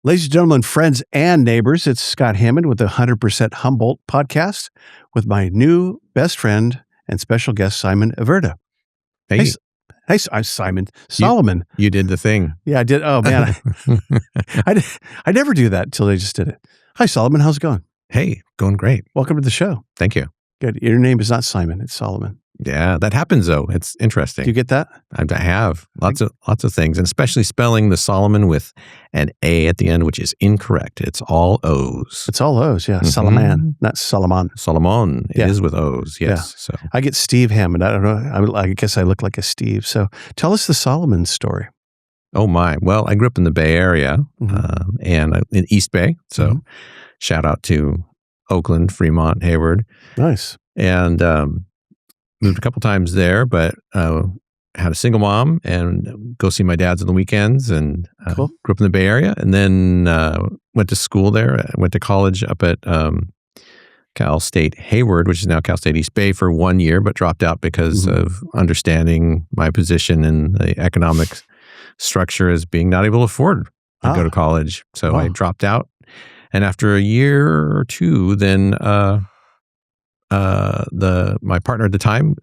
Ladies and gentlemen, friends and neighbors, it's Scott Hammond with the 100% Humboldt podcast with my new best friend and special guest, Simon Everta. Hey, I'm Simon. Solomon. You did the thing. Yeah, I did. Oh, man. I never do that until they just did it. Hi, Solomon. How's it going? Hey, going great. Welcome to the show. Thank you. Good. Your name is not Simon. It's Solomon. Yeah, that happens though. It's interesting. Do you get that? I have lots of things, and especially spelling the Solomon with an A at the end, which is incorrect. It's all O's. It's all O's. Yeah. Solomon, not Solomon. Solomon. It is with O's. Yes. Yeah. So I get Steve Hammond. I don't know. I guess I look like a Steve. So tell us the Solomon story. Oh my. Well, I grew up in the Bay Area, and in East Bay. So shout out to Oakland, Fremont, Hayward. Nice. And moved a couple times there, but had a single mom and go see my dad's on the weekends, and Cool. grew up in the Bay Area, and then went to school there. I went to college up at Cal State Hayward, which is now Cal State East Bay, for 1 year, but dropped out because of understanding my position in the economic structure as being not able to afford to go to college. So I dropped out. And after a year or two, then my partner at the time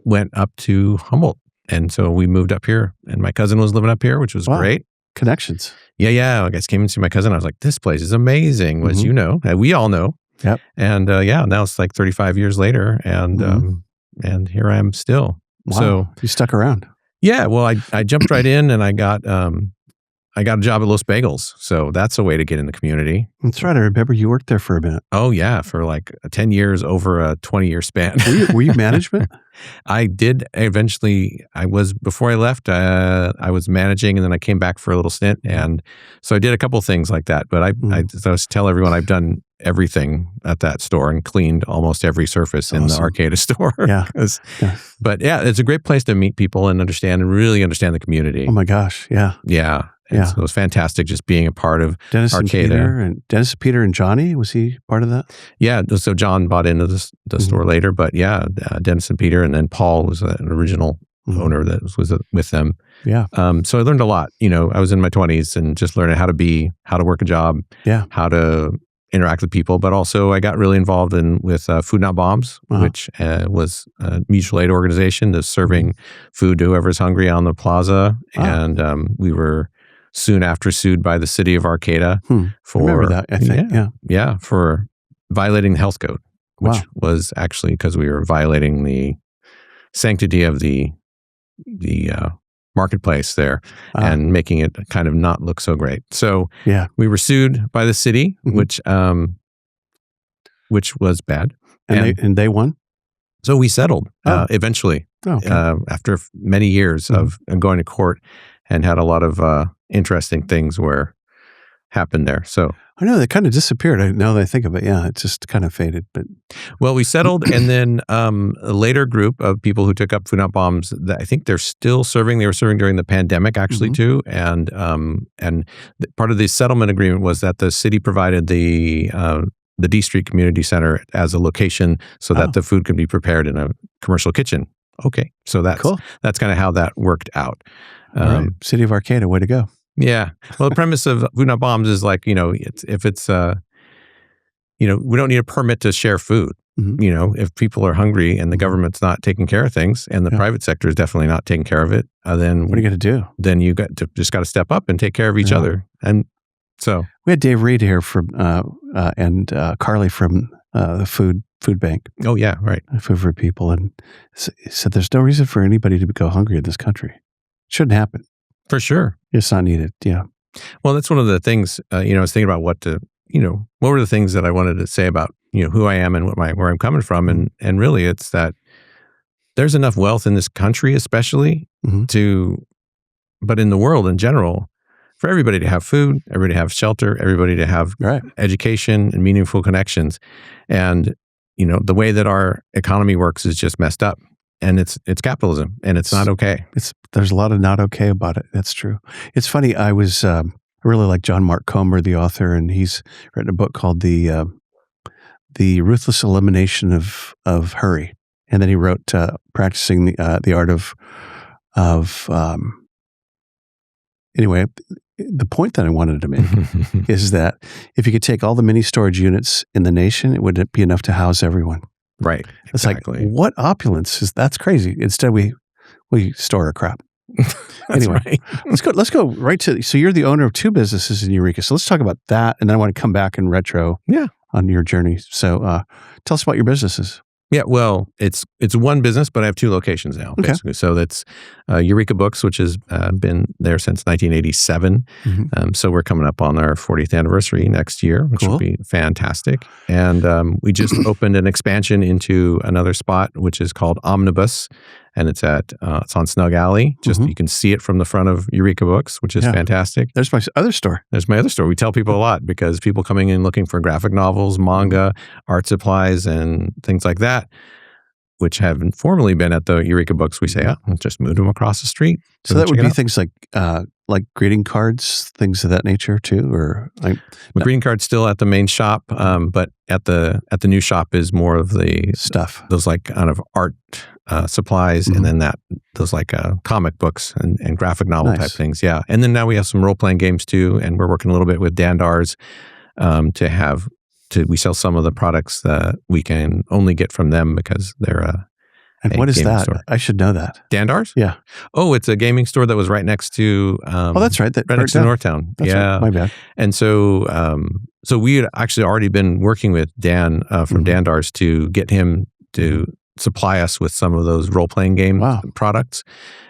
went up to Humboldt, and so we moved up here. And my cousin was living up here, which was great. Connections. Yeah. I guys came and see my cousin. I was like, "This place is amazing," as you know, we all know. Yep. And now it's like 35 years later, and here I am still. Wow. So you stuck around. Yeah. Well, I jumped right in, and I got a job at Los Bagels. So that's a way to get in the community. That's right. I remember you worked there for a minute. Oh, yeah. For like 10 years over a 20-year span. Were you management? I did eventually. Before I left, I was managing, and then I came back for a little stint. And so I did a couple of things like that. But I always tell everyone I've done everything at that store and cleaned almost every surface in the Arcata store. Yeah. But yeah, it's a great place to meet people and really understand the community. Oh my gosh. Yeah. Yeah. So it was fantastic just being a part of Dennis Arcata. Dennis, Peter, and Johnny, was he part of that? Yeah, so John bought into the store later, but yeah, Dennis and Peter, and then Paul was an original owner that was with them. Yeah. So I learned a lot. I was in my 20s and just learning how to work a job, how to interact with people, but also I got really involved with Food Not Bombs, which was a mutual aid organization that's serving food to whoever's hungry on the plaza, and we were soon after sued by the city of Arcata for, remember that, I think. Yeah, for violating the health code, which was actually because we were violating the sanctity of the marketplace there and making it kind of not look so great. So we were sued by the city, which was bad. And they won? So we settled eventually after many years of going to court, and had a lot of interesting things happened there. So I know they kind of disappeared. Now that I think of it, it just kind of faded. But well, we settled, and then a later group of people who took up Food Not Bombs, that I think they're still serving. They were serving during the pandemic, actually, too. And part of the settlement agreement was that the city provided the D Street Community Center as a location so that the food could be prepared in a commercial kitchen. Okay, so that's cool. That's kind of how that worked out. All right. City of Arcata, way to go. Yeah. Well, the premise of Food Not Bombs is like, we don't need a permit to share food. If people are hungry and the government's not taking care of things, and the private sector is definitely not taking care of it, then what are you going to do? Then you got to step up and take care of each other. And so we had Dave Reed here from and Carly from the food bank. Oh yeah, right. Food for People, and he said there's no reason for anybody to go hungry in this country. Shouldn't happen. For sure. It's not needed. Yeah. Well, that's one of the things, I was thinking about what were the things that I wanted to say about, who I am and where I'm coming from. And really it's that there's enough wealth in this country, especially but in the world in general, for everybody to have food, everybody to have shelter, everybody to have education and meaningful connections. And, the way that our economy works is just messed up. And it's capitalism, and it's not okay. There's a lot of not okay about it. That's true. It's funny. I really like John Mark Comer, the author, and he's written a book called the Ruthless Elimination of Hurry. And then he wrote Practicing the Art of anyway. the point that I wanted to make is that if you could take all the mini storage units in the nation, it wouldn't be enough to house everyone. Right. It's Exactly. like, what opulence is that's crazy. Instead, we store our crap. Anyway, right. let's go right to, so you're the owner of 2 businesses in Eureka. So let's talk about that. And then I want to come back and retro on your journey. So tell us about your businesses. Yeah, well, it's one business, but I have 2 locations now, basically. So that's Eureka Books, which has been there since 1987. So we're coming up on our 40th anniversary next year, which will be fantastic. And we just opened an expansion into another spot, which is called Omnibus. And it's on Snug Alley. Just you can see it from the front of Eureka Books, which is fantastic. There's my other store. There's my other store. We tell people a lot because people coming in looking for graphic novels, manga, art supplies, and things like that, which have formerly been at the Eureka Books, we say, we'll just move them across the street. So that would be things like greeting cards, things of that nature too, or greeting cards still at the main shop, but at the new shop is more of the stuff. Those like kind of art supplies, and then those like comic books and graphic novel type things. Yeah, and then now we have some role playing games too, and we're working a little bit with Dandars we sell some of the products that we can only get from them because they're and what is that? Store. I should know that. Dandars? Yeah. Oh, it's a gaming store that was right next to that's right. Right next to Northtown. That's right. My bad. And so we had actually already been working with Dan from Dandars to get him to supply us with some of those role-playing game products.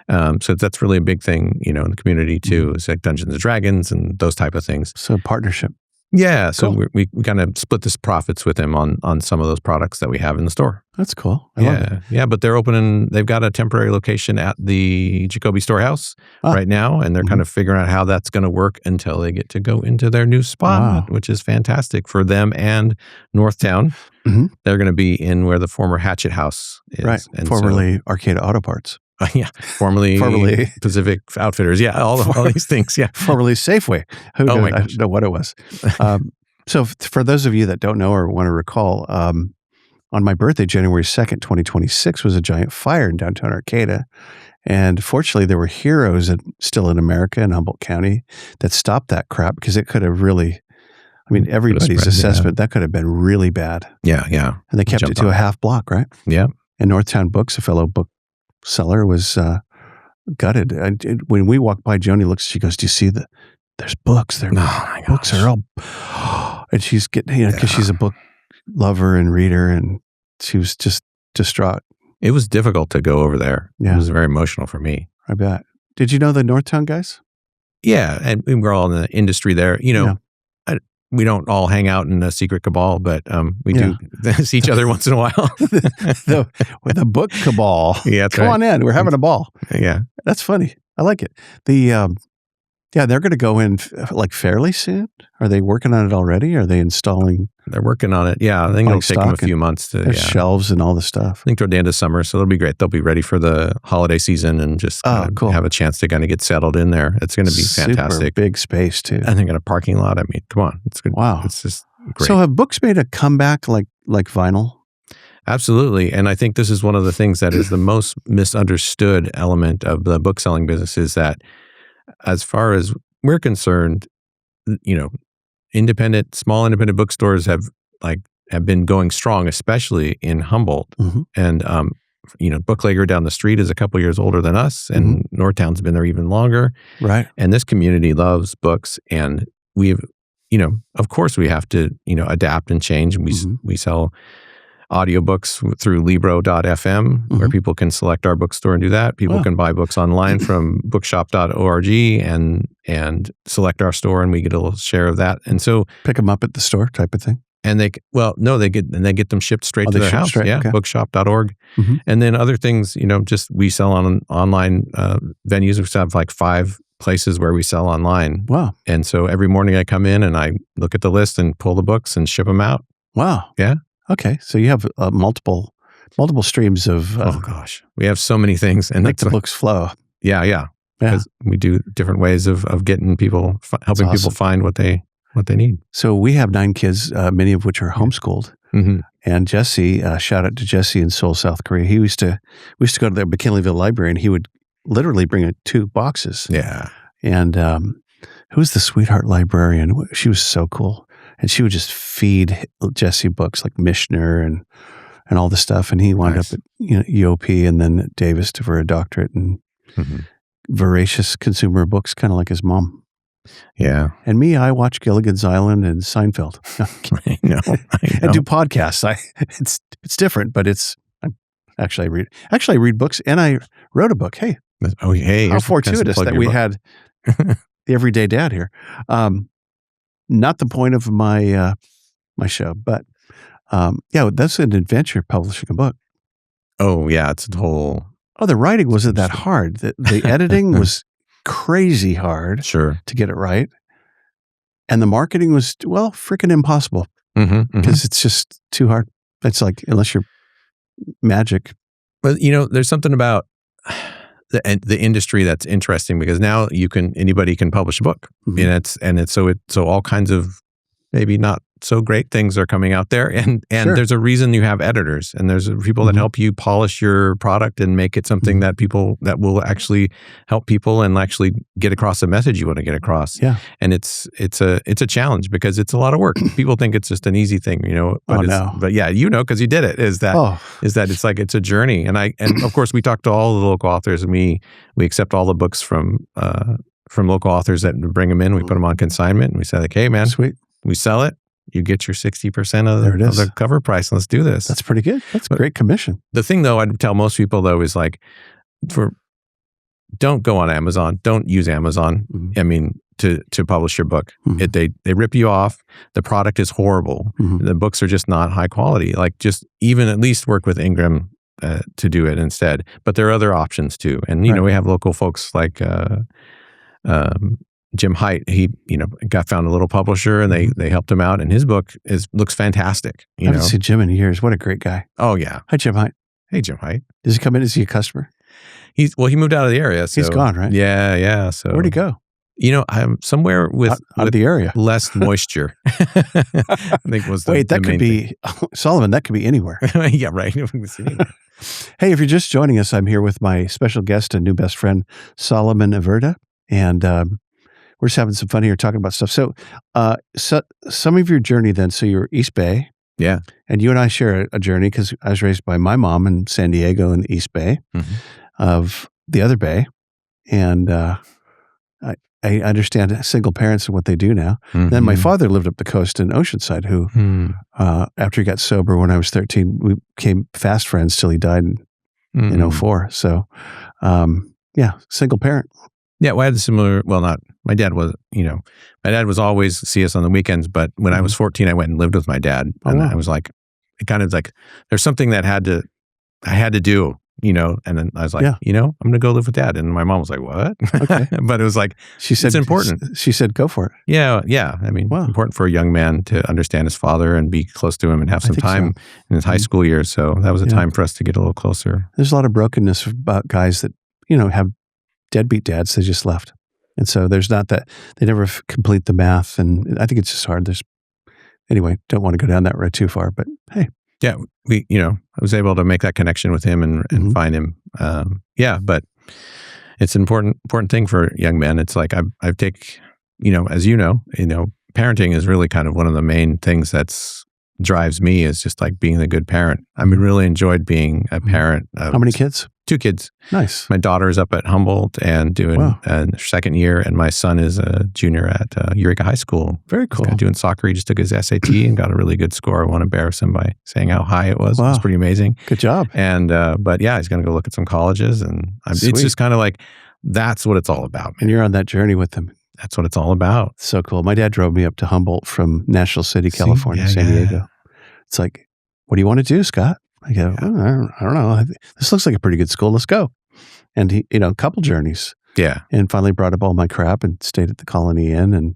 So that's really a big thing, in the community too. It's like Dungeons & Dragons and those type of things. So partnership. Yeah, so we kind of split the profits with him on some of those products that we have in the store. That's cool. I love it. Yeah, but they've got a temporary location at the Jacoby Storehouse right now, and they're kind of figuring out how that's going to work until they get to go into their new spot, which is fantastic for them and Northtown. They're going to be in where the former Hatchet House is. Right, and formerly Arcata Auto Parts. Formerly Pacific Outfitters. Yeah, all these things. Yeah, formerly Safeway. I don't know what it was. So for those of you that don't know or want to recall, on my birthday, January 2nd, 2026, was a giant fire in downtown Arcata. And fortunately, there were heroes still in America in Humboldt County that stopped that crap because it could have really, everybody's assessment, that could have been really bad. Yeah. And they kept it to a half block, right? Yeah. And Northtown Books, a fellow bookseller, was gutted. When we walked by, Joni looks, she goes, "Do you see there's books there? Books are all," and she's getting, because she's a book lover and reader, and she was just distraught. It was difficult to go over there. Yeah. It was very emotional for me. I bet. Did you know the Northtown guys? Yeah, and we're all in the industry there. We don't all hang out in a secret cabal, but we do see each other once in a while. With a book cabal. Yeah, Come on in. We're having a ball. Yeah. That's funny. I like it. They're going to go in like fairly soon. Are they working on it already? Are they installing? They're working on it. Yeah, I think it'll take them a few months to shelves and all the stuff. I think toward the end of summer, so it'll be great. They'll be ready for the holiday season and just cool. have a chance to kind of get settled in there. It's going to be fantastic. Super big space too. And they got a parking lot. I mean, come on, it's good. Wow, it's just great. So have books made a comeback like vinyl? Absolutely, and I think this is one of the things that is the most misunderstood element of the book selling business is that, as far as we're concerned, small independent bookstores have been going strong, especially in Humboldt. And Booklager down the street is a couple years older than us, and Northtown's been there even longer. Right. And this community loves books, and we've, of course, we have to, adapt and change. We sell audiobooks through Libro.fm, where people can select our bookstore and do that. People can buy books online from bookshop.org and select our store, and we get a little share of that. And so pick them up at the store type of thing. And they get them shipped straight to their house. Straight? Yeah, okay. Bookshop.org. And then other things, just we sell on online venues. We have like 5 places where we sell online. Wow. And so every morning I come in and I look at the list and pull the books and ship them out. Wow. Yeah. Okay, so you have multiple streams of. Oh gosh, we have so many things, and make the books flow. Yeah. Because we do different ways of getting people, helping people find what they need. So we have 9 kids, many of which are homeschooled. And Jesse, shout out to Jesse in Seoul, South Korea. We used to go to the McKinleyville Library, and he would literally bring 2 boxes. Yeah, and who's the sweetheart librarian? She was so cool. And she would just feed Jesse books like Mishner and all the stuff. And he wound up at UOP and then at Davis for a doctorate and voracious consumer of books, kind of like his mom. Yeah. And me, I watch Gilligan's Island and Seinfeld. I know. And do podcasts. It's different, but I read books, and I wrote a book. Hey. Oh, hey. How fortuitous that we had the everyday dad here. Not the point of my my show, but that's an adventure publishing a book. Oh, yeah. It's a whole... Oh, the writing wasn't that hard. The editing was crazy hard to get it right. And the marketing was, freaking impossible because it's just too hard. It's like, unless you're magic. But, there's something about the industry that's interesting because now anybody can publish a book. And so all kinds of maybe not so great things are coming out there, and there's a reason you have editors, and there's people that help you polish your product and make it something that will actually help people and actually get across the message you want to get across. Yeah, and it's a challenge because it's a lot of work. People think it's just an easy thing, but yeah, because you did it. Is that it's like it's a journey, and of course we talk to all the local authors, and we accept all the books from local authors that bring them in. We put them on consignment, and we say like, hey man, sweet, we sell it. You get your 60% of the cover price. Let's do this. That's pretty good. That's a great commission. The thing, though, I'd tell most people, though, is like, don't go on Amazon. Don't use Amazon. I mean, to publish your book. They rip you off. The product is horrible. The books are just not high quality. Like, just even at least work with Ingram to do it instead. But there are other options too. And we have local folks like Jim Haidt. He found a little publisher, and they helped him out, and his book looks fantastic. I haven't seen Jim in years. What a great guy. Oh yeah. Hi Jim Haidt. Hey Jim Haidt. Does he come in? Is he a customer? He moved out of the area. So, he's gone, right? Yeah. So where'd he go? I'm somewhere with out of the area, less moisture. I think was the, wait. That could be Solomon. That could be anywhere. Yeah, right. Hey, if you're just joining us, I'm here with my special guest and new best friend, Solomon Everta, and we're just having some fun here talking about stuff. So, some of your journey then, so you're East Bay. Yeah. And you and I share a journey because I was raised by my mom in San Diego in the East Bay of the other Bay. And I understand single parents and what they do now. Then my father lived up the coast in Oceanside, who, after he got sober when I was 13, we became fast friends till he died in 2004. So, single parent. Yeah, well, I had a similar, my dad was always see us on the weekends, but when I was 14, I went and lived with my dad. And I was like, there's something that I had to do, and then I was like, I'm going to go live with Dad. And my mom was like, what? Okay. But it was like, she said, it's important. She said, go for it. Yeah. I mean, important for a young man to understand his father and be close to him and have some time in his high school years. So that was a time for us to get a little closer. There's a lot of brokenness about guys that, have deadbeat dads. They just left. And so there's not that, they never complete the math. And I think it's just hard. Anyway, don't want to go down that road too far, but hey. Yeah, I was able to make that connection with him and find him. But it's an important thing for young men. It's like I've taken, as parenting is really kind of one of the main things that's drives me is just like being a good parent. I mean, really enjoyed being a parent. How many kids? 2 kids. Nice. My daughter is up at Humboldt and doing her second year, and my son is a junior at Eureka High School. Very cool. He's doing soccer. He just took his SAT and got a really good score. I won't embarrass him by saying how high it was. Wow. It was pretty amazing. Good job. And but yeah, he's going to go look at some colleges, and it's just kind of like that's what it's all about. And you're on that journey with him. That's what it's all about. So cool. My dad drove me up to Humboldt from National City, California, San Diego. It's like, what do you want to do, Scott? I go, I don't know. This looks like a pretty good school. Let's go. And he, a couple journeys. Yeah. And finally brought up all my crap and stayed at the Colony Inn. And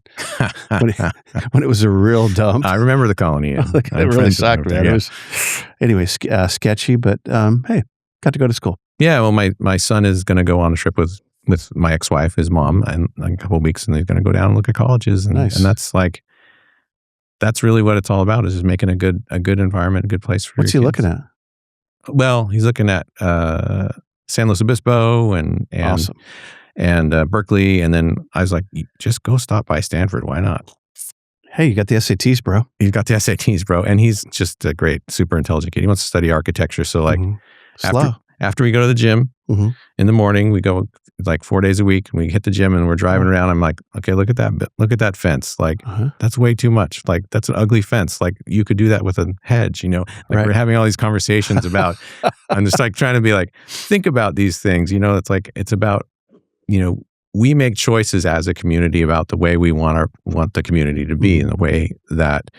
when it was a real dump. I remember the Colony Inn. It really sucked, man. Yeah. It was, anyway, sketchy, but hey, got to go to school. Yeah. Well, my son is going to go on a trip with my ex-wife, his mom, in a couple of weeks, and they're going to go down and look at colleges. And, nice. And that's really what it's all about, is just making a good environment, a good place for What's your he kids. looking at? Well, he's looking at San Luis Obispo and awesome. and Berkeley. And then I was like, just go stop by Stanford. Why not? Hey, you got the SATs, bro. He's got the SATs, bro. And he's just a great, super intelligent kid. He wants to study architecture. So like after we go to the gym in the morning, we go like 4 days a week, and we hit the gym and we're driving around. I'm like, okay, look at that fence. Like that's way too much. Like that's an ugly fence. Like you could do that with a hedge, like we're having all these conversations about, I'm just like trying to be like, think about these things, it's about, we make choices as a community about the way we want the community to be, and the way that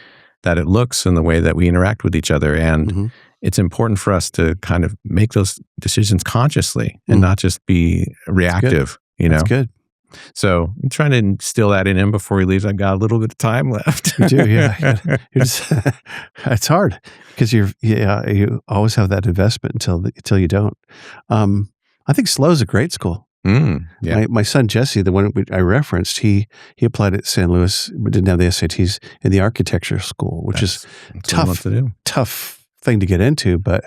it looks, and the way that we interact with each other. And it's important for us to kind of make those decisions consciously and not just be reactive. That's good. So I'm trying to instill that in him before he leaves. I've got a little bit of time left. You do, yeah. It's hard because you always have that investment until you don't. I think SLO's a great school. Yeah. My son Jesse, the one I referenced, he applied at San Luis, but didn't have the SATs in the architecture school, which is tough thing to get into. But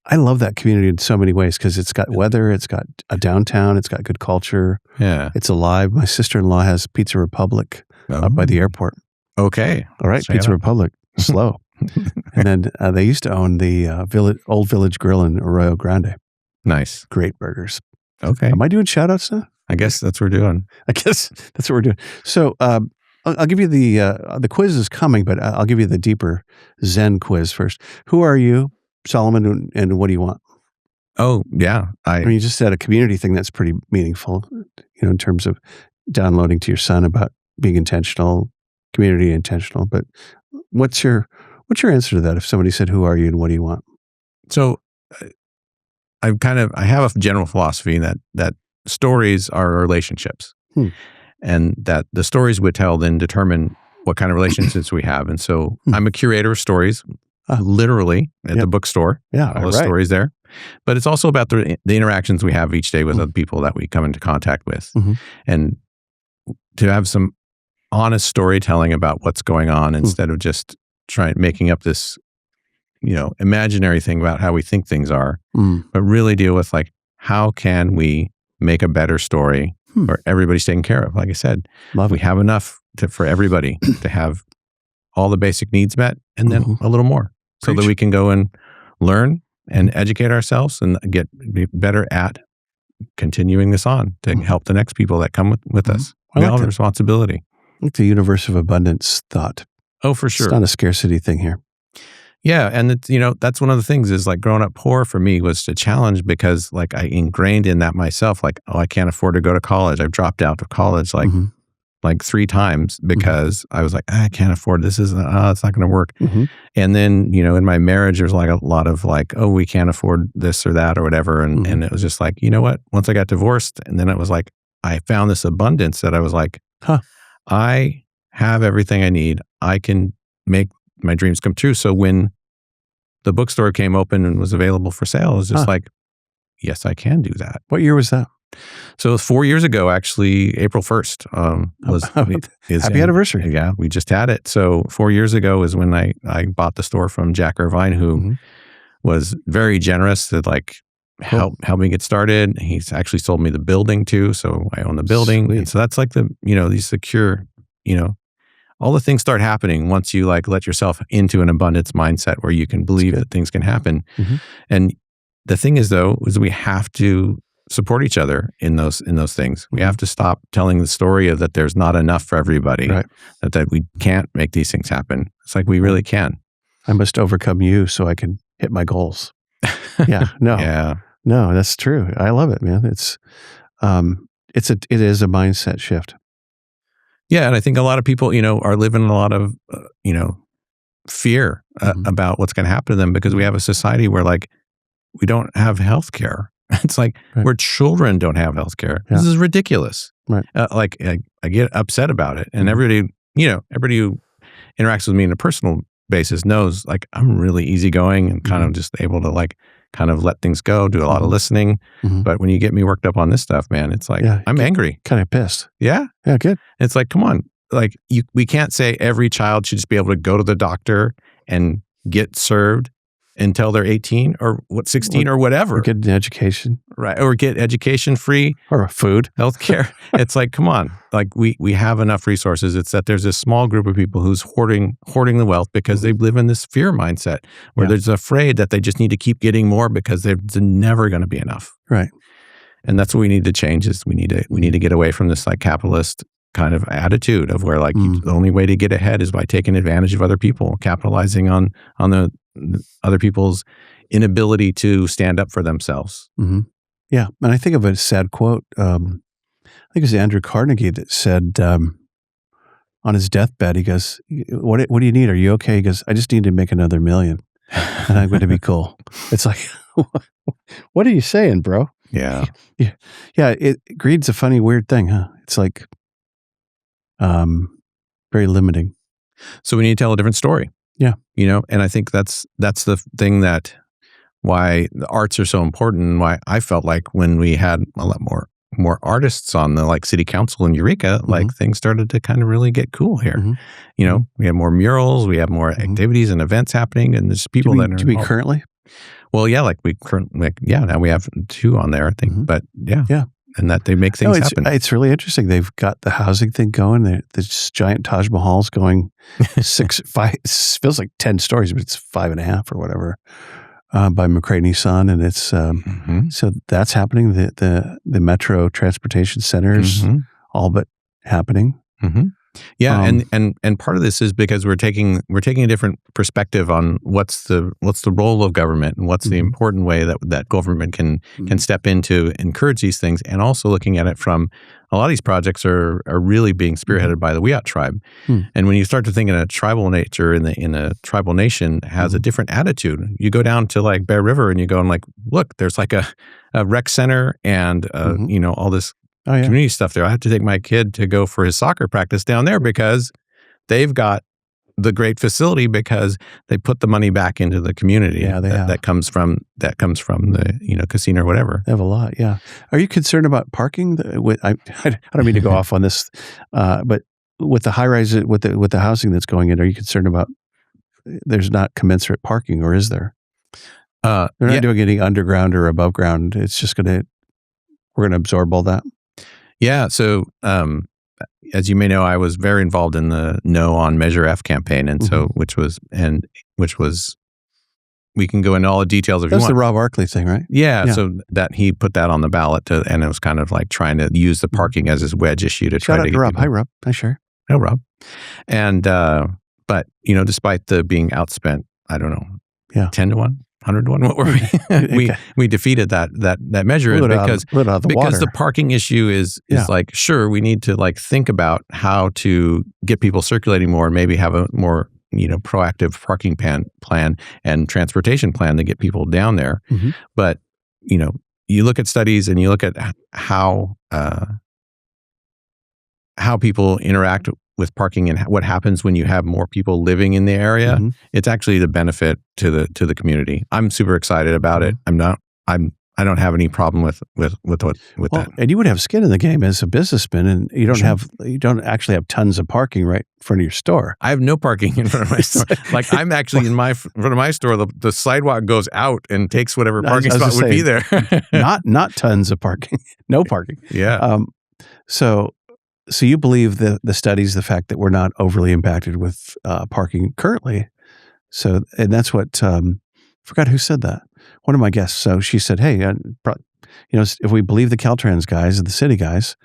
I love that community in so many ways because it's got weather, it's got a downtown, it's got good culture. Yeah, it's alive. My sister-in-law has Pizza Republic up by the airport. Okay, all right, Pizza Republic, SLO. And then they used to own the Old Village Grill in Arroyo Grande. Nice, great burgers. Okay. Am I doing shout outs now? I guess that's what we're doing. I guess that's what we're doing. So I'll give you the quiz is coming, but I'll give you the deeper Zen quiz first. Who are you, Solomon, and what do you want? Oh, yeah. I mean, you just said a community thing that's pretty meaningful, in terms of downloading to your son about being intentional, community intentional. But what's your answer to that if somebody said, who are you and what do you want? So I have a general philosophy that stories are relationships, and that the stories we tell then determine what kind of relationships we have. And so I'm a curator of stories, literally at the bookstore. Yeah, all the stories there. But it's also about the interactions we have each day with other people that we come into contact with, and to have some honest storytelling about what's going on instead of just making up this imaginary thing about how we think things are, but really deal with like, how can we make a better story where everybody's taken care of? Like I said, we have enough for everybody to have all the basic needs met, and then a little more, so that we can go and learn and educate ourselves and be better at continuing this on to help the next people that come with us. We all have a responsibility. It's a universe of abundance thought. Oh, for sure. It's not a scarcity thing here. Yeah. And it's, that's one of the things is like growing up poor for me was a challenge because like I ingrained in that myself, like, oh, I can't afford to go to college. I've dropped out of college like 3 times because I was like, I can't afford this. It's not going to work. And then, in my marriage, there's like a lot of like, oh, we can't afford this or that or whatever. And it was just like, you know what? Once I got divorced, and then it was like, I found this abundance that I was like, I have everything I need. I can make my dreams come true. So when the bookstore came open and was available for sale, it was just like, yes, I can do that. What year was that? So it was 4 years ago, actually. April 1st happy anniversary. Yeah, we just had it. So 4 years ago is when I bought the store from Jack Irvine, who was very generous to like help me get started. He's actually sold me the building too, so I own the building. Sweet. And so that's like these secure, all the things start happening once you like let yourself into an abundance mindset where you can believe that things can happen. And the thing is though, is we have to support each other in those things. We have to stop telling the story of that there's not enough for everybody, that we can't make these things happen. It's like we really can. I must overcome you so I can hit my goals. No, that's true. I love it, man. It is a mindset shift. Yeah, and I think a lot of people, are living in a lot of, fear about what's going to happen to them because we have a society where like we don't have health care. It's like where children don't have health care. This is ridiculous. Right. I get upset about it, and everybody who interacts with me on a personal basis knows like I'm really easygoing and kind of just able to like kind of let things go, do a lot of listening. But when you get me worked up on this stuff, man, it's like I'm angry, kind of pissed. Yeah, good. It's like, come on, like we can't say every child should just be able to go to the doctor and get served until they're 18 or 16 or whatever. Or get an education. Right. Or get education free. Or food. Healthcare. It's like, come on. Like we have enough resources. It's that there's a small group of people who's hoarding the wealth because they live in this fear mindset where they're afraid that they just need to keep getting more because they're never going to be enough. Right. And that's what we need to change is we need to get away from this like capitalist kind of attitude of where like the only way to get ahead is by taking advantage of other people, capitalizing on the other people's inability to stand up for themselves. Mm-hmm. Yeah. And I think of a sad quote. I think it was Andrew Carnegie that said on his deathbed, he goes, what do you need? Are you okay? He goes, I just need to make another $1 million and I'm going to be cool. It's like, what are you saying, bro? Yeah. Yeah. Greed's a funny, weird thing, huh? It's like very limiting. So we need to tell a different story. Yeah. And I think that's the thing that why the arts are so important and why I felt like when we had a lot more artists on the like city council in Eureka, like things started to kind of really get cool here. We have more murals, we have more activities and events happening, and there's people that are do we currently? Well, yeah, now we have 2 on there, I think. But yeah. And that they make things happen. It's really interesting. They've got the housing thing going. There's giant Taj Mahals going 5, feels like 10 stories, but it's 5.5 or whatever, by McCraney Son. And it's, so that's happening. The metro transportation centers, all but happening. Yeah, and part of this is because we're taking a different perspective on what's the role of government and what's the important way that government can step in to encourage these things, and also looking at it from a lot of these projects are really being spearheaded by the Wiyot tribe, and when you start to think in a tribal nature in a tribal nation has a different attitude. You go down to like Bear River and you go and like, look, there's like a rec center and all this. Community stuff there. I have to take my kid to go for his soccer practice down there because they've got the great facility because they put the money back into the community. Yeah, that comes from the casino or whatever. They have a lot. Yeah. Are you concerned about parking? I don't mean to go off on this, but with the high rise with the housing that's going in, are you concerned about there's not commensurate parking, or is there? They're not doing any underground or above ground. It's just we're going to absorb all that. Yeah. So, as you may know, I was very involved in the No on Measure F campaign, and so which was we can go into all the details if you want. That's the Rob Arkley thing, right? Yeah. So that he put that on the ballot and it was kind of like trying to use the parking as his wedge issue to try to get Rob. People. Hi, Rob. Hi, sure. Hello, Rob. And but despite the being outspent, I don't know, 10 to 1. 100 to 1. What were we? we defeated that measure because the parking issue is like, sure, we need to like think about how to get people circulating more and maybe have a more proactive parking plan and transportation plan to get people down there. But you look at studies and you look at how people interact with parking and what happens when you have more people living in the area. It's actually the benefit to the community. I'm super excited about it. I don't have any problem with that. And you would have skin in the game as a businessman, and you don't actually have tons of parking right in front of your store. I have no parking in front of my store. Like I'm actually in front of my store. The sidewalk goes out and takes whatever parking spot would be there. not tons of parking, no parking. Yeah. So you believe the studies, the fact that we're not overly impacted with parking currently. So, and that's what, I forgot who said that. One of my guests. So she said, hey, if we believe the Caltrans guys and the city guys,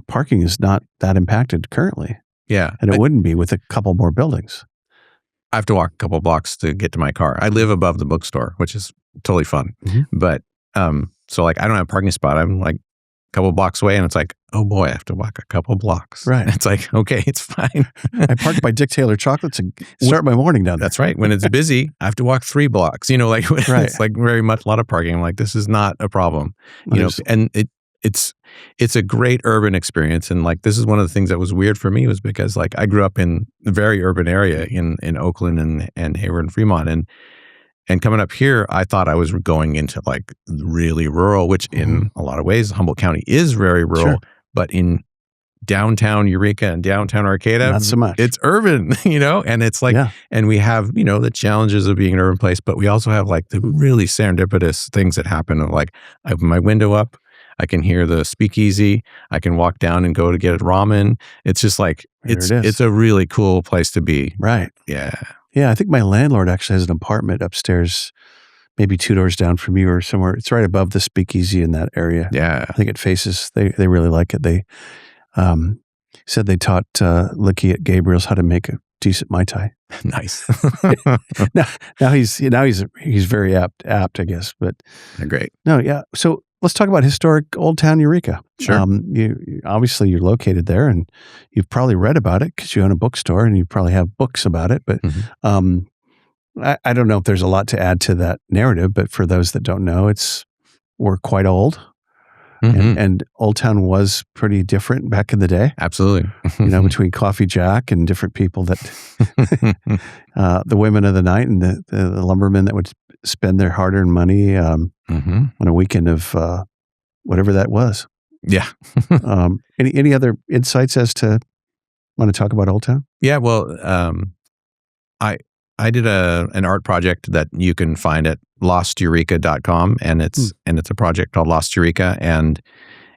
parking is not that impacted currently. Yeah. And it wouldn't be with a couple more buildings. I have to walk a couple blocks to get to my car. I live above the bookstore, which is totally fun. But, so like, I don't have a parking spot. I'm like, couple blocks away and it's like, oh boy, I have to walk a couple blocks. Right. It's like, okay, it's fine. I parked by Dick Taylor Chocolates and start my morning down there. That's right. When it's busy, I have to walk 3 blocks, it's like very much a lot of parking. I'm like, this is not a problem, and it's a great urban experience. And like, this is one of the things that was weird for me was because like I grew up in a very urban area in Oakland and Hayward and Fremont. And coming up here, I thought I was going into like really rural, which in a lot of ways, Humboldt County is very rural. Sure. But in downtown Eureka and downtown Arcata. Not so much. It's urban, and it's like, and we have, the challenges of being an urban place, but we also have like the really serendipitous things that happen. Of like, I open my window up, I can hear the speakeasy, I can walk down and go to get ramen. It's just like, it's a really cool place to be. Right. Yeah. Yeah. I think my landlord actually has an apartment upstairs, maybe 2 doors down from you or somewhere. It's right above the speakeasy in that area. Yeah. I think it faces, they really like it. They said they taught Licky at Gabriel's how to make a decent Mai Tai. Nice. now he's very apt, I guess. But great. No, yeah. So let's talk about historic Old Town Eureka. Sure. Obviously you're located there, and you've probably read about it because you own a bookstore, and you probably have books about it. But I don't know if there's a lot to add to that narrative. But for those that don't know, we're quite old. And Old Town was pretty different back in the day. Absolutely. Between Coffee Jack and different people that, the women of the night and the lumbermen that would spend their hard-earned money on a weekend of whatever that was. Yeah. Any other insights as to want to talk about Old Town? Yeah. Well, I did an art project that you can find at losteureka.com, and it's a project called Lost Eureka, and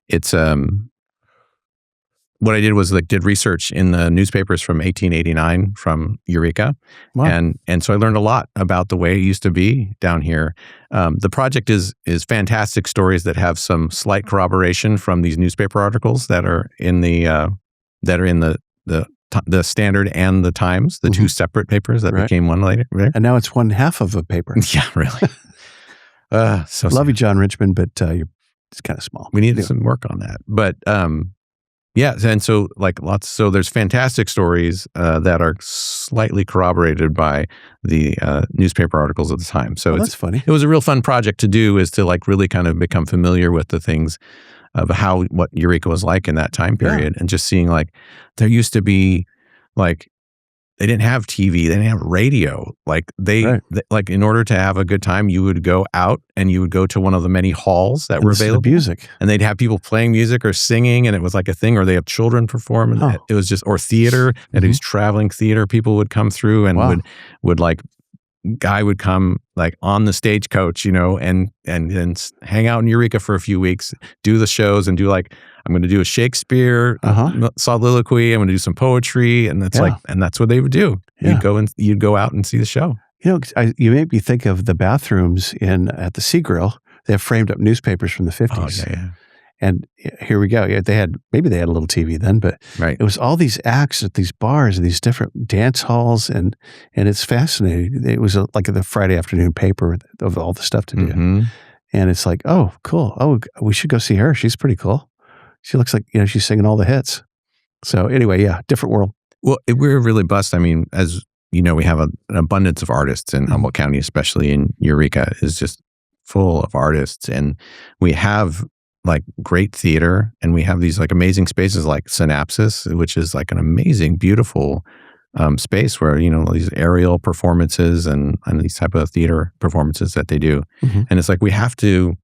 it's what I did was did research in the newspapers from 1889 from Eureka. Wow. And so I learned a lot about the way it used to be down here. The project is fantastic stories that have some slight corroboration from these newspaper articles that are in the Standard and the Times, the two separate papers that became one later. Right? And now it's one half of a paper. Yeah, really. So love you, John Richmond, but it's kind of small. We needed some work on that. But yeah, and so so there's fantastic stories that are slightly corroborated by the newspaper articles of the time. So that's funny. It was a real fun project to do, is to really kind of become familiar with the things of what Eureka was like in that time period, and just seeing there used to be they didn't have TV, they didn't have radio. They in order to have a good time, you would go out and you would go to one of the many halls that were available. Music, and they'd have people playing music or singing, and it was like a thing. Or they have children perform, and it was just theater. And it was traveling theater. People would come through and would guy would come on the stagecoach, and hang out in Eureka for a few weeks, do the shows, and do I'm going to do a Shakespeare soliloquy. I'm going to do some poetry, and that's and that's what they would do. Yeah. You'd go out and see the show. You make me think of the bathrooms at the Sea Grill. They have framed up newspapers from the 50s. Oh, yeah. And here we go. Maybe they had a little TV then, but it was all these acts at these bars and these different dance halls, and it's fascinating. It was like the Friday afternoon paper of all the stuff to do, and it's like, oh, cool. Oh, we should go see her. She's pretty cool. She looks like she's singing all the hits. So anyway, different world. Well, we're really blessed. I mean, as you know, we have an abundance of artists in Humboldt County, especially in Eureka, is just full of artists, and we have great theater, and we have these amazing spaces like Synapsis, which is an amazing, beautiful space where these aerial performances and these type of theater performances that they do, and it's we have to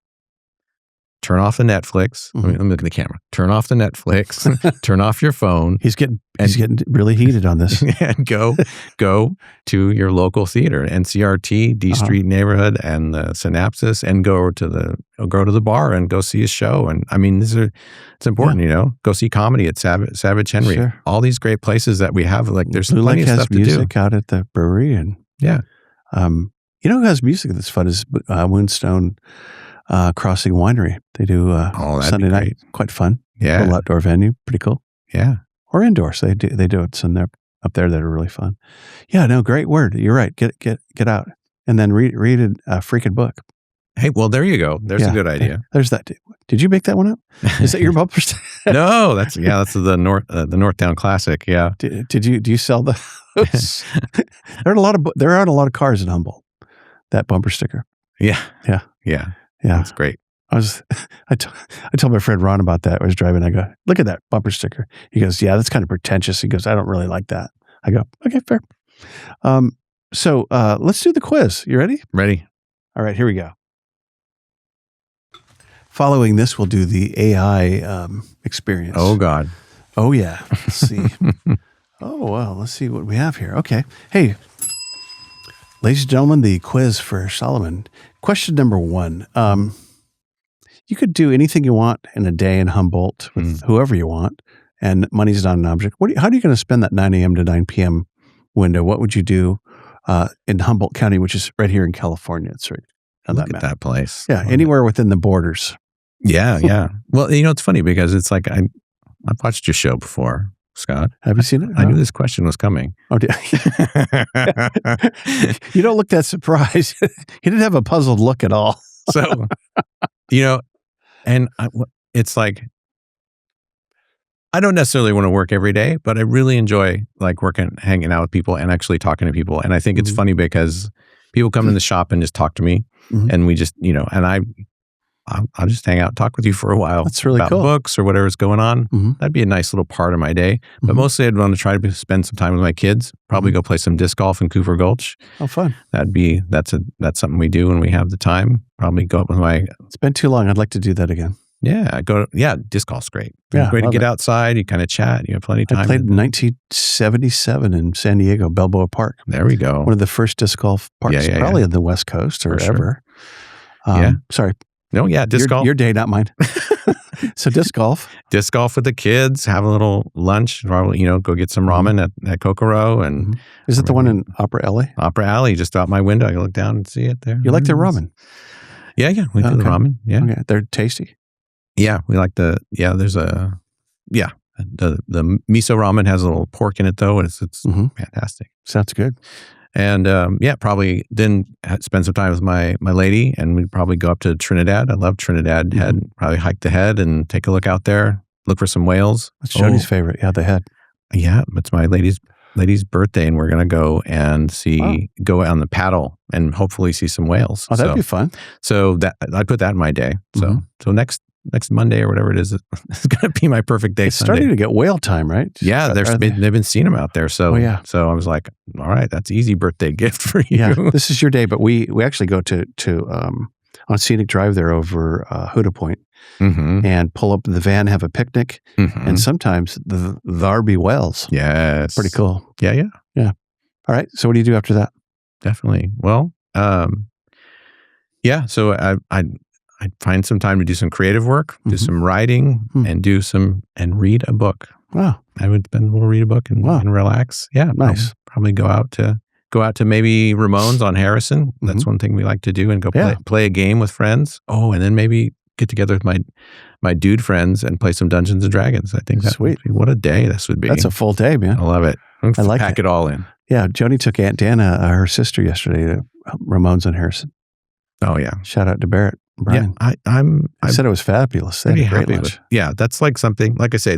turn off the Netflix. Let me look at the camera. Turn off the Netflix. Turn off your phone. He's getting really heated on this. And go to your local theater, NCRT, D Street neighborhood, and the Synapsis, and go to the bar and go see a show. And I mean, it's important, go see comedy at Savage Henry. Sure. All these great places that we have. There's Blue plenty Lake of stuff to do. has music out at the brewery, and who has music that's fun is Moonstone Crossing Winery. They do Sunday night, quite fun. Yeah, little outdoor venue, pretty cool. Yeah, or indoors. They do it some there up there that are really fun. Yeah, no, great word. You're right. Get out and then read a freaking book. Hey, well, there you go. There's a good idea. There's that. Did you make that one up? Is that your bumper sticker? No, that's the Northtown Classic. Yeah. Do you sell those? There aren't a lot of cars in Humboldt. That bumper sticker. Yeah. That's great. I told my friend Ron about that. I was driving. I go, look at that bumper sticker. He goes, yeah, that's kind of pretentious. He goes, I don't really like that. I go, okay, fair. So let's do the quiz. You ready? Ready. All right, here we go. Following this, we'll do the AI experience. Oh, God. Oh, yeah. Let's see. Oh, well, let's see what we have here. Okay. Hey, ladies and gentlemen, the quiz for Solomon. Question number 1. You could do anything you want in a day in Humboldt with whoever you want, and money's not an object. How are you going to spend that 9 a.m. to 9 p.m. window? What would you do in Humboldt County, which is right here in California? It's right on Look at that place. Yeah, anywhere within the borders. Yeah, yeah. Well, it's funny because it's like I've watched your show before, Scott. Have you seen it? I knew this question was coming. Oh, you don't look that surprised. You didn't have a puzzled look at all. So, and it's like, I don't necessarily want to work every day, but I really enjoy like hanging out with people and actually talking to people. And I think it's funny because people come in the shop and just talk to me and we just, and I'll just hang out and talk with you for a while. That's really about cool. Books or whatever's going on. That'd be a nice little part of my day. But mostly I'd want to try to spend some time with my kids, probably go play some disc golf in Cooper Gulch. Oh, fun. That's something we do when we have the time. Probably go up with It's been too long. I'd like to do that again. Disc golf's great. Yeah, great to get outside. You kind of chat. You have plenty of time. I played in 1977 in San Diego, Balboa Park. There we go. One of the first disc golf parks, probably on the West Coast or ever. Sorry. No, disc golf. Your day, not mine. So disc golf. Disc golf with the kids, have a little lunch, probably, go get some ramen at Kokoro. And is it the one in Opera Alley? Opera Alley, just out my window. I look down and see it there. You like their ramen? Yeah. We do the ramen. Yeah. Okay. They're tasty. Yeah. We like there's the miso ramen has a little pork in it though. And it's fantastic. Sounds good. And probably then spend some time with my lady, and we'd probably go up to Trinidad. I love Trinidad Head. Probably hike the head and take a look out there, look for some whales. That's Joni's favorite. Yeah, the head. Yeah, it's my lady's birthday, and we're gonna go and go on the paddle and hopefully see some whales. Oh, that'd be fun. So I put that in my day. So next Monday or whatever it is, it's going to be my perfect day. It's starting to get whale time, right? Yeah, they've been seeing them out there. So, so I was like, all right, that's easy birthday gift for you. Yeah, this is your day. But we actually go to on Scenic Drive there over Huda Point and pull up in the van, have a picnic, and sometimes there be whales. Yes. Pretty cool. Yeah. All right. So what do you do after that? Definitely. Well, so I'd find some time to do some creative work, do some writing, and read a book. Wow. I would read a book and relax. Yeah. Nice. Probably go out to maybe Ramone's on Harrison. That's one thing we like to do, and go play a game with friends. Oh, and then maybe get together with my dude friends and play some Dungeons and Dragons. I think that's sweet. What a day this would be. That's a full day, man. I love it. I like pack it all in. Yeah. Joni took Aunt Dana, her sister, yesterday to Ramone's on Harrison. Oh, yeah. Shout out to Barrett. Brian. Yeah, I said it was fabulous. They had a great lunch. That's like something, like I say,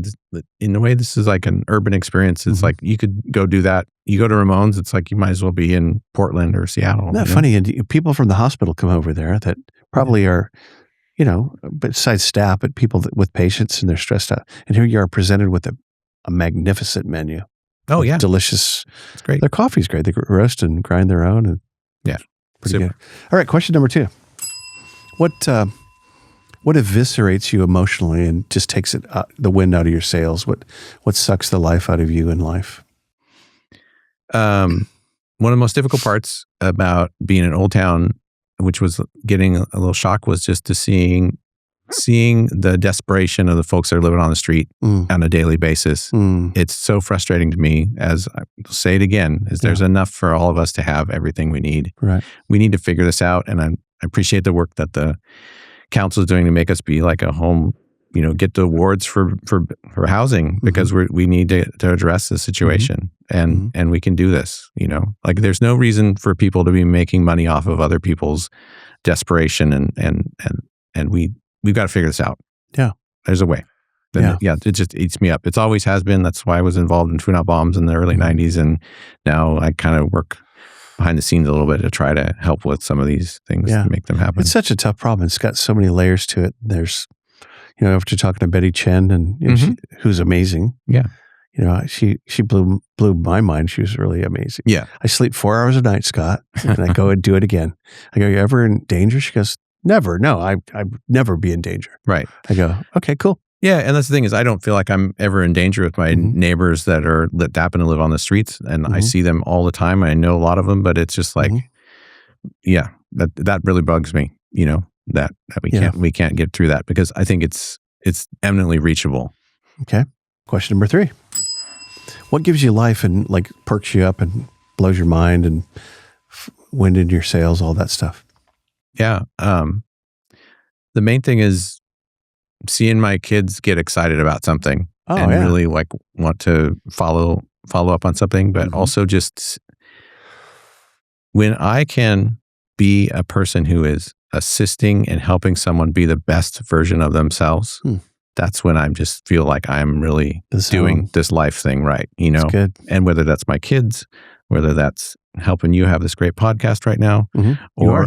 in a way, this is like an urban experience. It's like you could go do that. You go to Ramone's, it's like you might as well be in Portland or Seattle. Isn't that funny? And people from the hospital come over there that probably are, besides staff, but people with patients, and they're stressed out. And here you are presented with a magnificent menu. Oh, yeah. Delicious. It's great. Their coffee's great. They roast and grind their own. And pretty good. All right, question number 2. What eviscerates you emotionally and just takes the wind out of your sails? What sucks the life out of you in life? One of the most difficult parts about being in Old Town, which was getting a little shock, was just to seeing the desperation of the folks that are living on the street on a daily basis. It's so frustrating to me, as I will say it again, is there's enough for all of us to have everything we need. Right. We need to figure this out, and I appreciate the work that the council is doing to make us be like a home, get the awards for housing, because we need to address the situation, and we can do this, like there's no reason for people to be making money off of other people's desperation, and we've got to figure this out. Yeah. There's a way. It just eats me up. It always has been. That's why I was involved in Food Not Bombs in the early 90s, and now I kind of work behind the scenes a little bit to try to help with some of these things to make them happen. It's such a tough problem. It's got so many layers to it. There's, after talking to Betty Chen, and who's amazing. Yeah. She blew my mind. She was really amazing. Yeah. I sleep 4 hours a night, Scott, and I go and do it again. I go, you ever in danger? She goes, never. No, I'd never be in danger. Right. I go, okay, cool. Yeah, and that's the thing is I don't feel like I'm ever in danger with my neighbors that happen to live on the streets, and I see them all the time. I know a lot of them, but it's just like, yeah, that really bugs me. That we can't get through that, because I think it's eminently reachable. Okay. Question number 3. What gives you life and like perks you up and blows your mind and wind in your sails, all that stuff? Yeah. The main thing is seeing my kids get excited about something really like want to follow up on something, but also just when I can be a person who is assisting and helping someone be the best version of themselves, that's when I just feel like I'm really doing this life thing right, That's good. And whether that's my kids, whether that's helping you have this great podcast right now,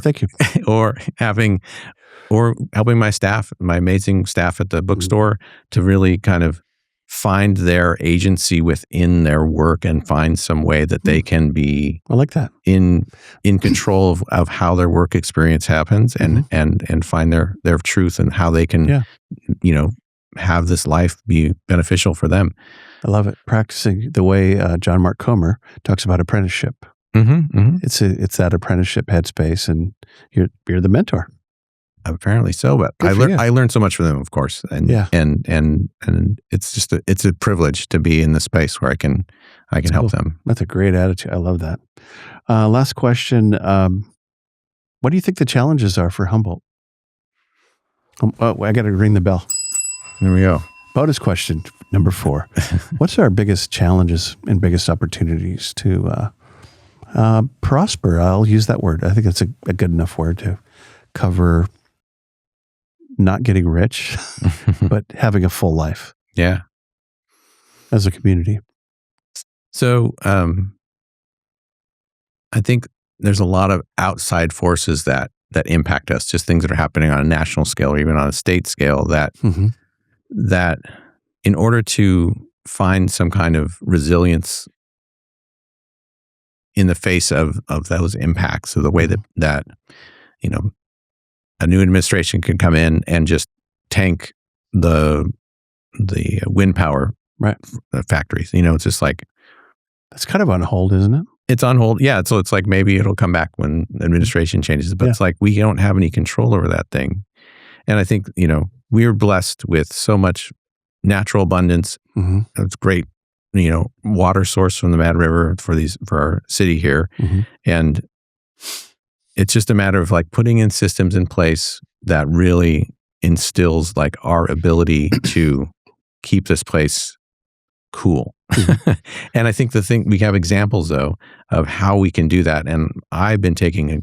Thank you. or helping my staff, my amazing staff at the bookstore, to really kind of find their agency within their work and find some way that they can be I like that. in control of how their work experience happens, and find their truth and how they can have this life be beneficial for them. I love it. Practicing the way John Mark Comer talks about apprenticeship. It's that apprenticeship headspace, and you're the mentor. Apparently so, but I learned so much from them, of course, and it's just it's a privilege to be in the space where I can help them. That's a great attitude. I love that. Last question: what do you think the challenges are for Humboldt? I got to ring the bell. There we go. Bonus question number 4: what's our biggest challenges and biggest opportunities to prosper? I'll use that word. I think it's a good enough word to cover. Not getting rich, but having a full life. Yeah. As a community. So I think there's a lot of outside forces that impact us, just things that are happening on a national scale or even on a state scale that in order to find some kind of resilience in the face of those impacts, of the way that a new administration can come in and just tank the wind power factories. It's just like, that's kind of on hold, isn't it? It's on hold. Yeah. So it's like maybe it'll come back when the administration changes, but it's like we don't have any control over that thing. And I think, we're blessed with so much natural abundance. It's great, water source from the Mad River for our city here. And it's just a matter of like putting in systems in place that really instills like our ability to keep this place cool. And I think we have examples though of how we can do that. And I've been taking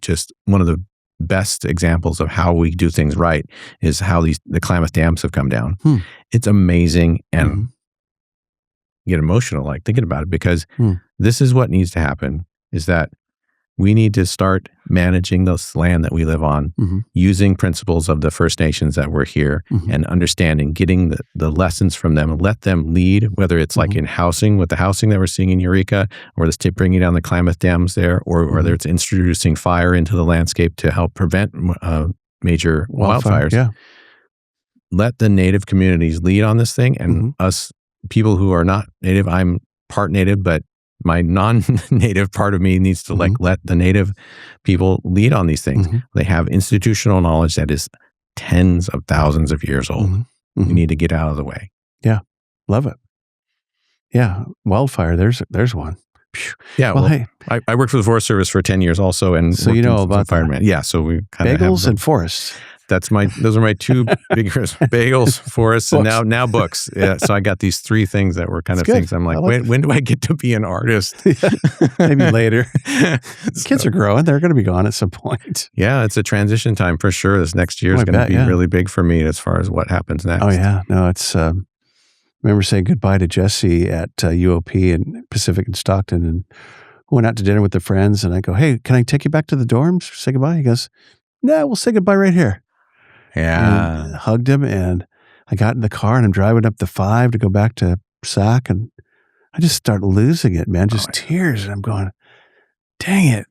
just one of the best examples of how we do things right is how the Klamath dams have come down. It's amazing, and get emotional like thinking about it, because this is what needs to happen, is that we need to start managing this land that we live on using principles of the First Nations that were here, and understanding, getting the lessons from them, and let them lead, whether it's like in housing, with the housing that we're seeing in Eureka, or this bringing down the Klamath dams there, or whether it's introducing fire into the landscape to help prevent major wildfires. Yeah. Let the Native communities lead on this thing, and us people who are not Native, I'm part Native, but my non-Native part of me needs to let the Native people lead on these things. They have institutional knowledge that is tens of thousands of years old. We need to get out of the way. Yeah. Love it. Yeah. Wildfire. There's one. Yeah. Well, hey, I worked for the Forest Service for 10 years also. And so about fireman. Yeah. So we kind of bagels and forests. Those are my two biggest bagels, forests, and now books. Yeah. So I got these 3 things that were kind of things. I'm like, when do I get to be an artist? Maybe later. Kids are growing. They're going to be gone at some point. Yeah. It's a transition time for sure. This next year is going to be really big for me as far as what happens next. Oh yeah. No, it's, I remember saying goodbye to Jesse at UOP and Pacific and Stockton, and went out to dinner with the friends, and I go, hey, can I take you back to the dorms? Say goodbye. He goes, no, we'll say goodbye right here. Yeah. And hugged him, and I got in the car, and I'm driving up the 5 to go back to SAC, and I just start losing it, man. Just tears. And I'm going, dang it.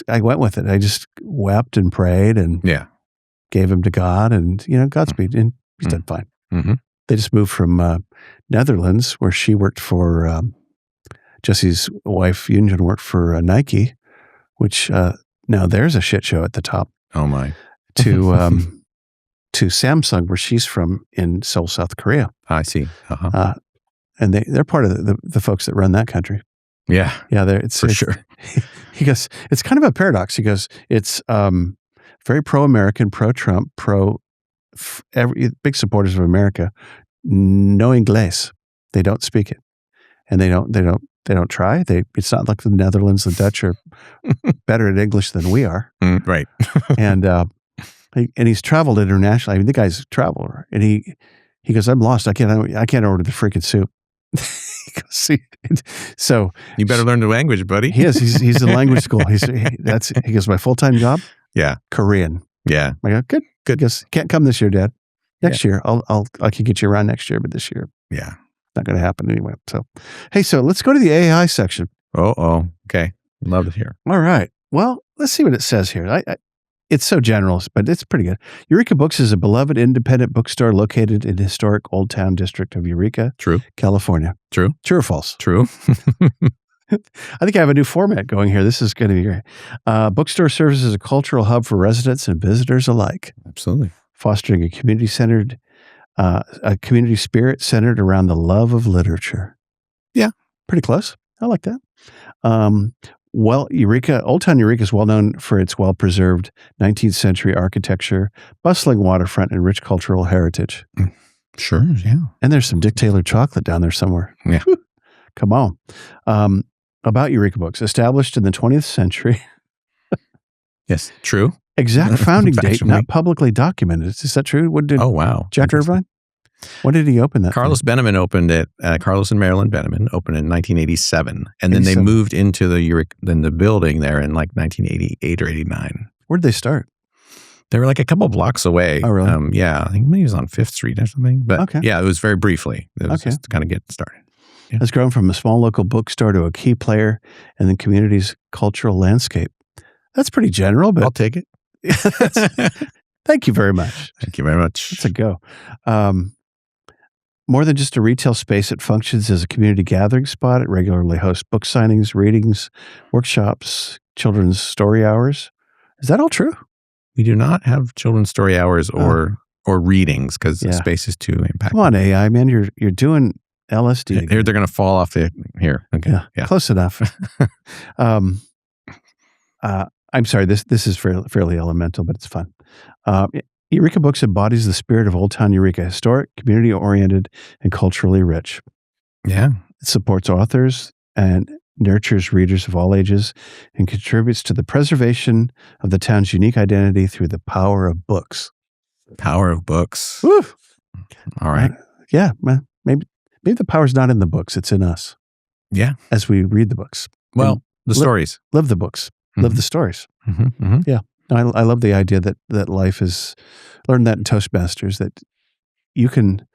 I went with it. I just wept and prayed and gave him to God, and, Godspeed. And He's done fine. Mm-hmm. They just moved from Netherlands, where she worked for Jesse's wife, Yunjin, worked for Nike, which now there's a shit show at the top. Oh my! To Samsung, where she's from in Seoul, South Korea. I see. Uh-huh. And they're part of the folks that run that country. Yeah. It's for sure. He goes, it's kind of a paradox. He goes, it's very pro-American, pro-Trump, big supporters of America. No Inglés. They don't speak it, and they don't try. It's not like the Netherlands. The Dutch are better at English than we are. Right. And he's traveled internationally. I mean, the guy's a traveler, and he goes, I'm lost. I can't order the freaking soup. So you better learn the language, buddy. He is. He's in language school. He goes, my full-time job. Yeah. Korean. Yeah. I go, good. He goes, can't come this year, Dad. Next year, I can get you around next year, but this year, yeah, not going to happen anyway. So, hey, let's go to the AI section. Oh, okay. Love it here. All right. Well, let's see what it says here. It's so general, but it's pretty good. Eureka Books is a beloved independent bookstore located in historic Old Town district of Eureka, True, California. True or false? True. I think I have a new format going here. This is going to be great. Bookstore serves as a cultural hub for residents and visitors alike. Absolutely. Fostering a community spirit centered around the love of literature. Yeah. Pretty close. I like that. Old Town Eureka is well known for its well-preserved 19th century architecture, bustling waterfront, and rich cultural heritage. Sure, yeah. And there's some Dick Taylor chocolate down there somewhere. Yeah. Whew. Come on. About Eureka Books, established in the 20th century. Yes, true. Exact founding date, not publicly documented. Is that true? Oh, wow. Jack Irvine? When did he open that? Carlos Benjamin opened it. Carlos and Marilyn Benjamin opened in 1987. And then they moved into the building there in like 1988 or 89. Where'd they start? They were like a couple blocks away. Oh, really? Yeah. I think maybe it was on 5th Street or something. But yeah, it was very briefly. It was just to kind of get started. Yeah. It's grown from a small local bookstore to a key player in the community's cultural landscape. That's pretty general, but I'll take it. Thank you very much. Thank you very much. Let's go. More than just a retail space, it functions as a community gathering spot. It regularly hosts book signings, readings, workshops, children's story hours. Is that all true? We do not have children's story hours or readings because the space is too impactful. Come on, AI, man. You're doing LSD. Here, they're going to fall off here. Okay. Yeah. Close enough. I'm sorry, this is fairly elemental, but it's fun. Eureka Books embodies the spirit of Old Town Eureka, historic, community-oriented, and culturally rich. Yeah. It supports authors and nurtures readers of all ages and contributes to the preservation of the town's unique identity through the power of books. Power of books. Woo! All right. Maybe the power's not in the books, it's in us. Yeah. As we read the books. Well, the stories. Live the books. Live the stories. Mm-hmm, mm-hmm. Yeah. I love the idea that life is, learned that in Toastmasters, that you can,